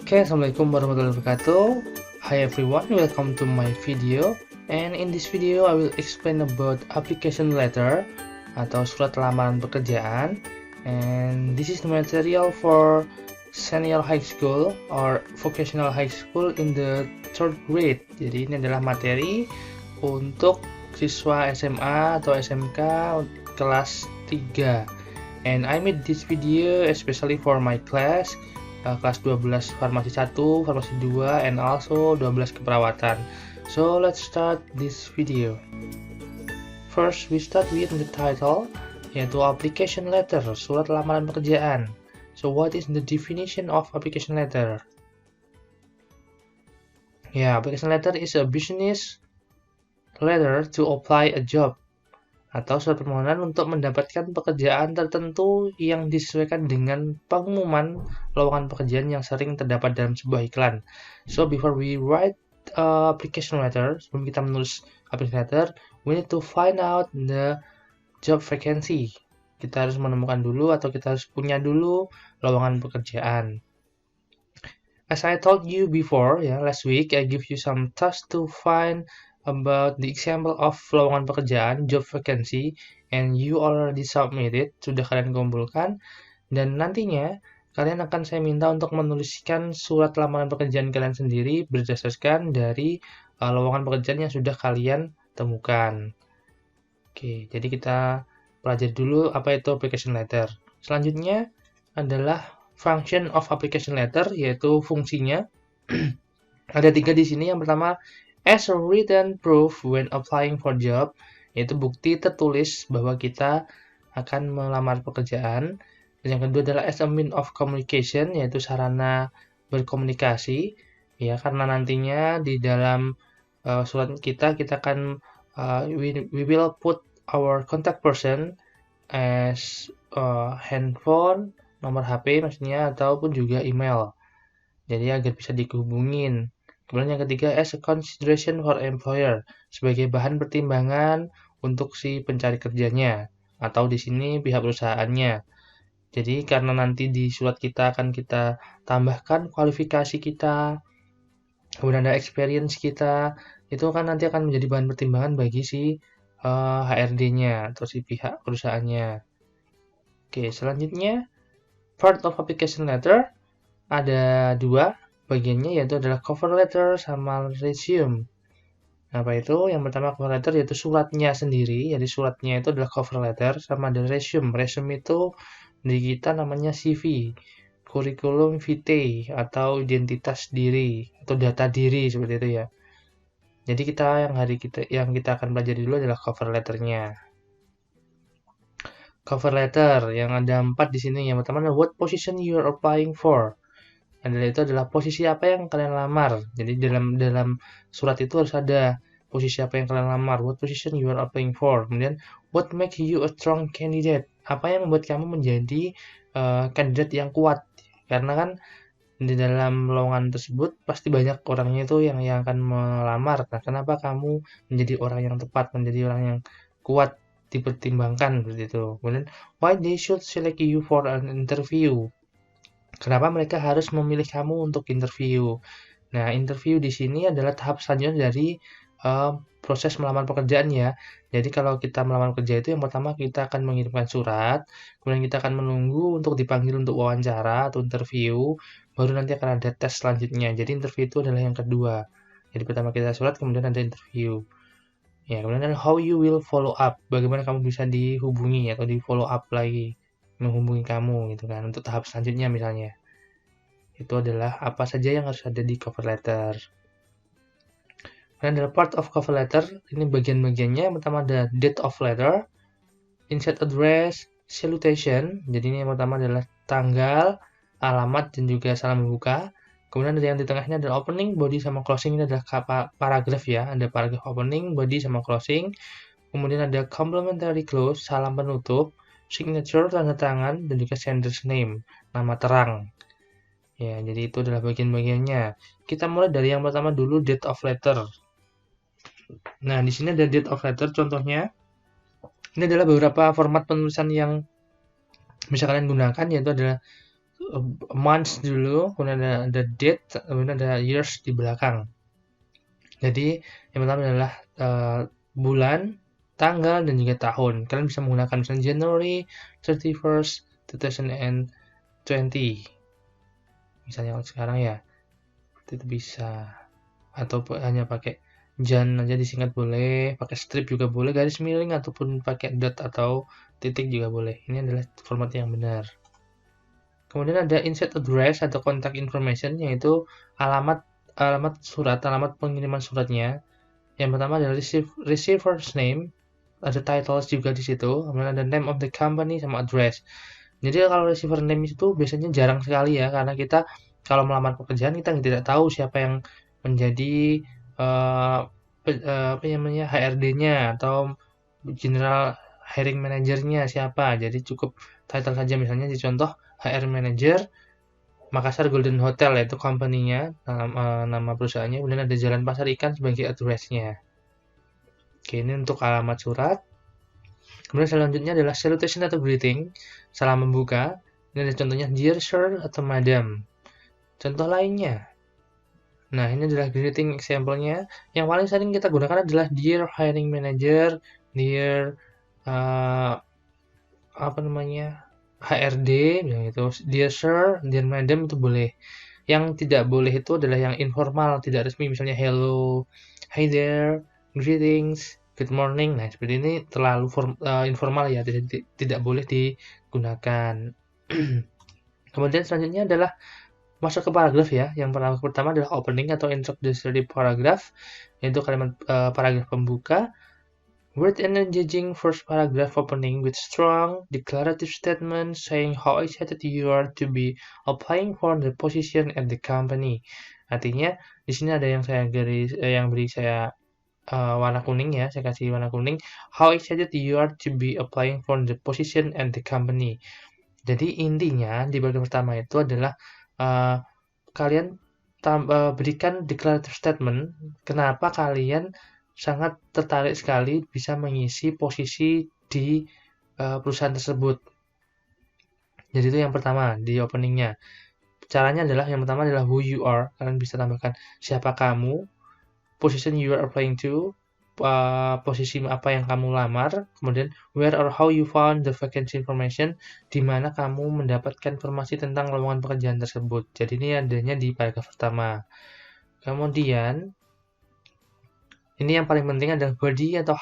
Okay, Assalamualaikum warahmatullahi wabarakatuh. Hi everyone, welcome to my video. And in this video, I will explain about application letter atau surat lamaran pekerjaan. And this is the material for senior high school or vocational high school in the third grade. Jadi ini adalah materi untuk siswa SMA atau SMK kelas 3. And I made this video especially for my class. Kelas 12 farmasi 1, farmasi 2, and also 12 keperawatan. So let's start this video. First, we start with the title, yaitu application letter, surat lamaran pekerjaan. So what is the definition of application letter? Application letter is a business letter to apply a job, atau surat permohonan untuk mendapatkan pekerjaan tertentu yang disesuaikan dengan pengumuman lowongan pekerjaan yang sering terdapat dalam sebuah iklan. So before we write application letter, sebelum kita menulis application letter, we need to find out the job vacancy. Kita harus menemukan dulu atau kita harus punya dulu lowongan pekerjaan. As I told you before, last week I give you some tasks to find about the example of lowongan pekerjaan, job vacancy, and you already submitted, sudah kalian kumpulkan, dan nantinya kalian akan saya minta untuk menuliskan surat lamaran pekerjaan kalian sendiri berdasarkan dari lowongan pekerjaan yang sudah kalian temukan. Oke, jadi kita pelajari dulu apa itu application letter. Selanjutnya adalah function of application letter, yaitu fungsinya. Ada 3 di sini. Yang pertama, as a written proof when applying for job, yaitu bukti tertulis bahwa kita akan melamar pekerjaan. Dan yang kedua adalah as a mean of communication, yaitu sarana berkomunikasi, karena nantinya di dalam surat kita akan we will put our contact person as handphone, nomor HP maksudnya, ataupun juga email. Jadi agar bisa dihubungin. Kemudian yang ketiga, as a consideration for employer, sebagai bahan pertimbangan untuk si pencari kerjanya, atau di sini pihak perusahaannya. Jadi karena nanti di surat kita akan kita tambahkan kualifikasi kita, kemudian ada experience kita, itu kan nanti akan menjadi bahan pertimbangan bagi si HRD-nya atau si pihak perusahaannya. Oke, selanjutnya part of application letter ada 2 bagiannya, yaitu adalah cover letter sama resume. Apa itu? Yang pertama cover letter yaitu suratnya sendiri, jadi suratnya itu adalah cover letter, sama ada resume. Resume itu di kita namanya CV, curriculum vitae atau identitas diri atau data diri seperti itu ya. Jadi yang kita akan pelajari dulu adalah cover letternya. Cover letter yang ada 4 di sini. Yang pertama adalah what position you are applying for. Itu adalah posisi apa yang kalian lamar. Jadi dalam surat itu harus ada posisi apa yang kalian lamar. What position you are applying for. Kemudian what makes you a strong candidate. Apa yang membuat kamu menjadi kandidat yang kuat. Karena kan di dalam lowongan tersebut pasti banyak orangnya itu yang akan melamar. Nah, kenapa kamu menjadi orang yang tepat, menjadi orang yang kuat dipertimbangkan seperti itu. Kemudian why they should select you for an interview. Kenapa mereka harus memilih kamu untuk interview? Nah, interview di sini adalah tahap selanjutnya dari proses melamar pekerjaan ya. Jadi kalau kita melamar kerja itu yang pertama kita akan mengirimkan surat, kemudian kita akan menunggu untuk dipanggil untuk wawancara atau interview, baru nanti akan ada tes selanjutnya. Jadi interview itu adalah yang kedua. Jadi pertama kita surat, kemudian ada interview. Ya, kemudian how you will follow up. Bagaimana kamu bisa dihubungi atau di follow up lagi, menghubungi kamu gitu kan untuk tahap selanjutnya misalnya. Itu adalah apa saja yang harus ada di cover letter. Dan adalah part of cover letter, ini bagian-bagiannya. Yang pertama ada date of letter, insert address, salutation. Jadi ini yang pertama adalah tanggal, alamat, dan juga salam membuka. Kemudian ada yang di tengahnya adalah opening, body, sama closing. Ini adalah paragraf ya. Ada paragraf opening, body, sama closing. Kemudian ada complimentary close, salam penutup, signature, tanda tangan, dan juga sender's name, nama terang. Ya, jadi itu adalah bagian-bagiannya. Kita mulai dari yang pertama dulu, date of letter. Nah, di sini ada date of letter contohnya. Ini adalah beberapa format penulisan yang bisa kalian gunakan, yaitu adalah months dulu, kemudian ada date, kemudian ada years di belakang. Jadi yang pertama adalah bulan, tanggal, dan juga tahun. Kalian bisa menggunakan misalnya January 31st 2020. Misalnya sekarang ya, itu bisa. Atau hanya pakai Jan aja disingkat boleh, pakai strip juga boleh, garis miring ataupun pakai dot atau titik juga boleh. Ini adalah format yang benar. Kemudian ada insert address atau contact information, yaitu alamat surat, alamat pengiriman suratnya. Yang pertama adalah receiver's name, ada titles juga di situ, kemudian ada name of the company sama address. Jadi kalau receiver name itu biasanya jarang sekali ya, karena kita kalau melamar pekerjaan kita tidak tahu siapa yang menjadi apa namanya HRD-nya atau general hiring manager-nya siapa. Jadi cukup title saja, misalnya di contoh HR manager Makassar Golden Hotel, yaitu company-nya, nama perusahaannya, kemudian ada Jalan Pasar Ikan sebagai address-nya. Oke, ini untuk alamat surat. Kemudian selanjutnya adalah salutation atau greeting, salam membuka. Ini ada contohnya dear sir atau madam. Contoh lainnya. Nah, ini adalah greeting example-nya. Yang paling sering kita gunakan adalah dear hiring manager, dear apa namanya HRD, gitu. Dear sir, dear madam itu boleh. Yang tidak boleh itu adalah yang informal, tidak resmi, misalnya hello, hi there, greetings, good morning. Nah, seperti ini terlalu informal ya, tidak boleh digunakan. Kemudian selanjutnya adalah masuk ke paragraf ya. Yang pertama adalah opening atau introductory paragraph, yaitu kalimat paragraf pembuka. Write an engaging first paragraph opening with strong declarative statement saying how excited you are to be applying for the position at the company. Artinya di sini ada yang saya beri saya warna kuning ya, saya kasih warna kuning. How excited you are to be applying for the position at the company. Jadi intinya di bagian pertama itu adalah kalian berikan declarative statement kenapa kalian sangat tertarik sekali bisa mengisi posisi di perusahaan tersebut. Jadi itu yang pertama di openingnya. Caranya adalah yang pertama adalah who you are. Kalian bisa tambahkan siapa kamu, position you are applying to, posisi apa yang kamu lamar, kemudian where or how you found the vacancy information, di mana kamu mendapatkan informasi tentang lowongan pekerjaan tersebut. Jadi ini adanya di paragraf pertama. Kemudian ini yang paling penting adalah body atau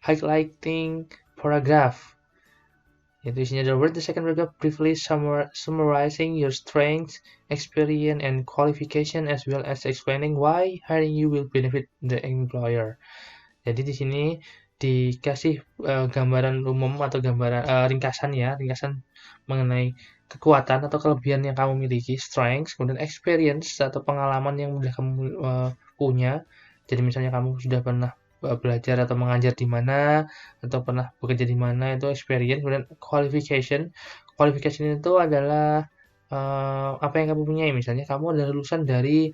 highlighting paragraph. Yaitu isinya adalah word the second paragraph briefly summarizing your strengths, experience, and qualification as well as explaining why hiring you will benefit the employer. Jadi di sini dikasih gambaran umum atau gambaran ringkasan mengenai kekuatan atau kelebihan yang kamu miliki, strengths, kemudian experience atau pengalaman yang sudah kamu punya. Jadi misalnya kamu sudah pernah belajar atau mengajar di mana atau pernah bekerja di mana, itu experience. Kemudian qualification itu adalah apa yang kamu punyai. Misalnya kamu adalah lulusan dari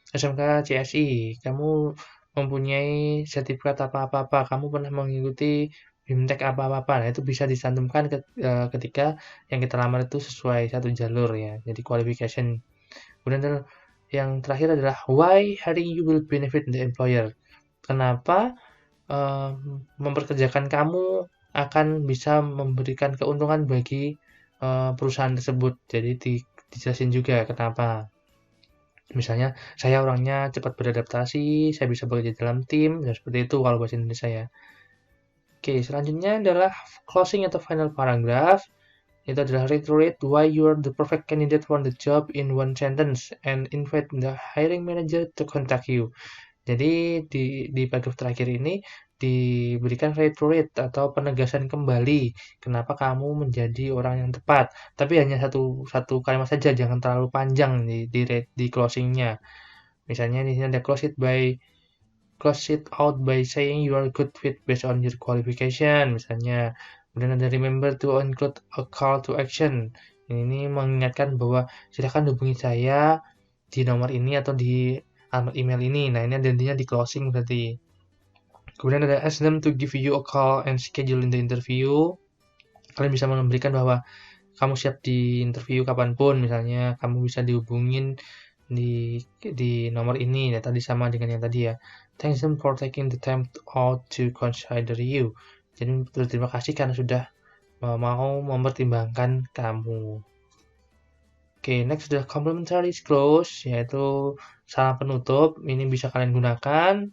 SMK CSI, kamu mempunyai sertifikat apa-apa, kamu pernah mengikuti BIMTEK apa-apa. Nah, itu bisa dicantumkan ketika yang kita lamar itu sesuai satu jalur ya. Jadi qualification. Kemudian yang terakhir adalah why hiring you will benefit the employer. Kenapa memperkerjakan kamu akan bisa memberikan keuntungan bagi perusahaan tersebut. Jadi dijelasin juga kenapa. Misalnya saya orangnya cepat beradaptasi, saya bisa bekerja dalam tim, dan seperti itu kalau bahasa Indonesia ya. Oke, selanjutnya adalah closing atau final paragraph. Itu adalah reiterate why you are the perfect candidate for the job in one sentence and invite the hiring manager to contact you. Jadi di paragraf terakhir ini diberikan reiterate atau penegasan kembali kenapa kamu menjadi orang yang tepat. Tapi hanya satu kalimat saja, jangan terlalu panjang di closingnya. Misalnya di sini ada close it out by saying you are good fit based on your qualification. Misalnya, kemudian ada remember to include a call to action. Ini mengingatkan bahwa silakan hubungi saya di nomor ini atau di alamat email ini. Nah, ini intinya di closing berarti. Kemudian ada ask them to give you a call and schedule in the interview. Kalian bisa memberikan bahwa kamu siap di interview kapanpun, misalnya kamu bisa dihubungin di nomor ini ya, tadi sama dengan yang tadi ya. Thanks them for taking the time out to consider you. Jadi berterima kasih karena sudah mau mempertimbangkan kamu. Oke, next the complementary clause, yaitu salam penutup. Ini bisa kalian gunakan.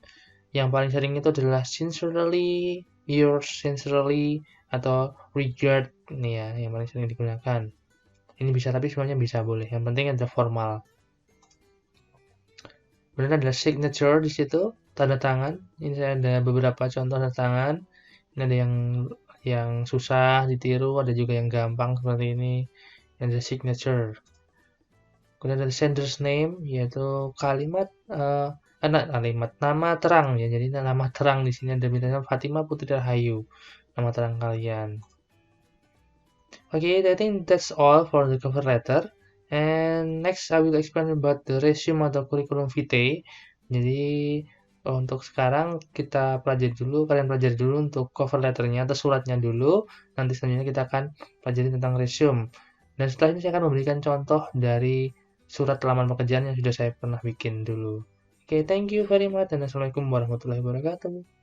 Yang paling sering itu adalah sincerely, yours sincerely, atau regard. Ini ya, yang paling sering digunakan. Ini bisa, tapi semuanya bisa boleh. Yang penting ada formal. Kemudian adalah signature di situ, tanda tangan. Ini saya ada beberapa contoh tanda tangan. Ini ada yang susah ditiru, ada juga yang gampang seperti ini. Yang ada signature. Kemudian ada sender's name, yaitu nama terang ya. Jadi nama terang di sini ada misalnya Fatimah Putri Rahayu, nama terang kalian. Okay, I think that's all for the cover letter. And next I will explain about the resume atau curriculum vitae. Jadi untuk sekarang kita pelajari dulu, kalian pelajari dulu untuk cover letternya atau suratnya dulu. Nanti selanjutnya kita akan pelajari tentang resume. Dan setelah ini saya akan memberikan contoh dari surat lamaran pekerjaan yang sudah saya pernah bikin dulu. Oke, thank you very much dan assalamualaikum warahmatullahi wabarakatuh.